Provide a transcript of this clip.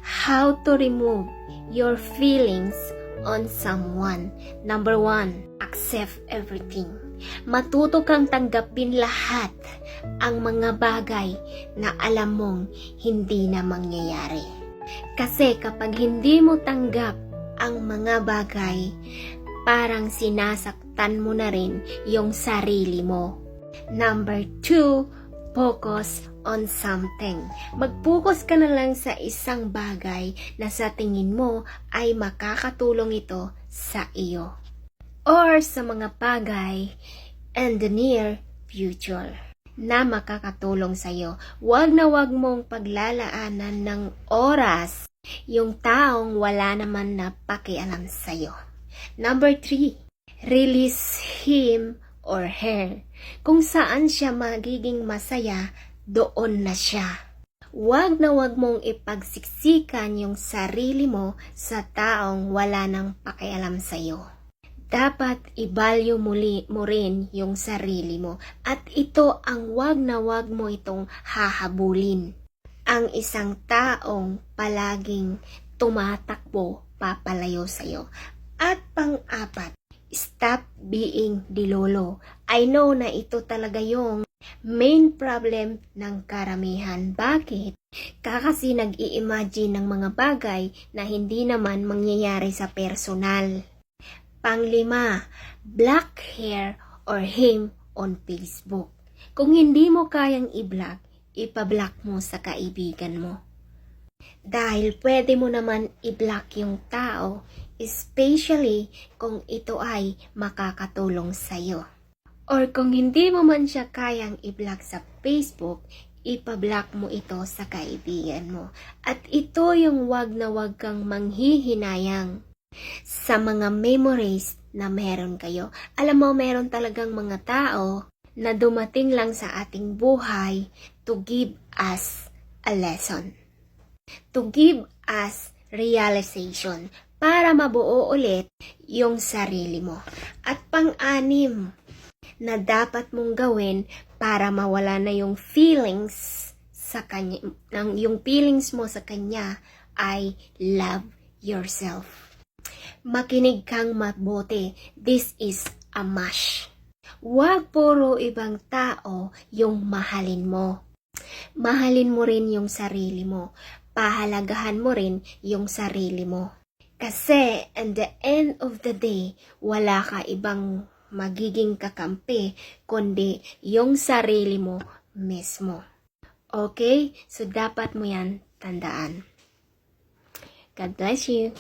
how to remove your feelings on someone. Number 1, accept everything. Matuto kang tanggapin lahat ang mga bagay na alam mong hindi na mangyayari. Kasi kapag hindi mo tanggap ang mga bagay, parang sinasaktan mo na rin yung sarili mo. Number 2, focus on something. Mag-focus ka na lang sa isang bagay na sa tingin mo ay makakatulong ito sa iyo. Or sa mga bagay in the near future na makakatulong sa iyo. Huwag na huwag mong paglalaanan ng oras yung taong wala naman na pakialam sa iyo. Number 3, release him or her. Kung saan siya magiging masaya, doon na siya. Huwag na huwag mong ipagsiksikan yung sarili mo sa taong wala nang pakialam sa iyo. Dapat i-value mo rin yung sarili mo. At ito ang wag na wag mo itong hahabulin. Ang isang taong palaging tumatakbo, papalayo sa'yo. At pang-4, stop being dilolo. I know na ito talaga yung main problem ng karamihan. Bakit? Kasi nag-i-imagine ng mga bagay na hindi naman mangyayari sa personal. Pang-5, block her or him on Facebook. Kung hindi mo kayang i-block, ipablock mo sa kaibigan mo. Dahil pwede mo naman i-block yung tao, especially kung ito ay makakatulong sa'yo. Or kung hindi mo man siya kayang i-block sa Facebook, ipablock mo ito sa kaibigan mo. At ito yung wag na wag kang manghihinayang sa mga memories na meron kayo. Alam mo, meron talagang mga tao na dumating lang sa ating buhay to give us a lesson. To give us realization para mabuo ulit yung sarili mo. At pang-6 na dapat mong gawin para mawala na yung feelings sa kanya, yung feelings mo sa kanya ay love yourself. Makinig kang mabuti. This is a must. Huwag puro ibang tao yung mahalin mo. Mahalin mo rin yung sarili mo. Pahalagahan mo rin yung sarili mo. Kasi at the end of the day, wala ka ibang magiging kakampi kundi yung sarili mo mismo. Okay? So dapat mo yan tandaan. God bless you.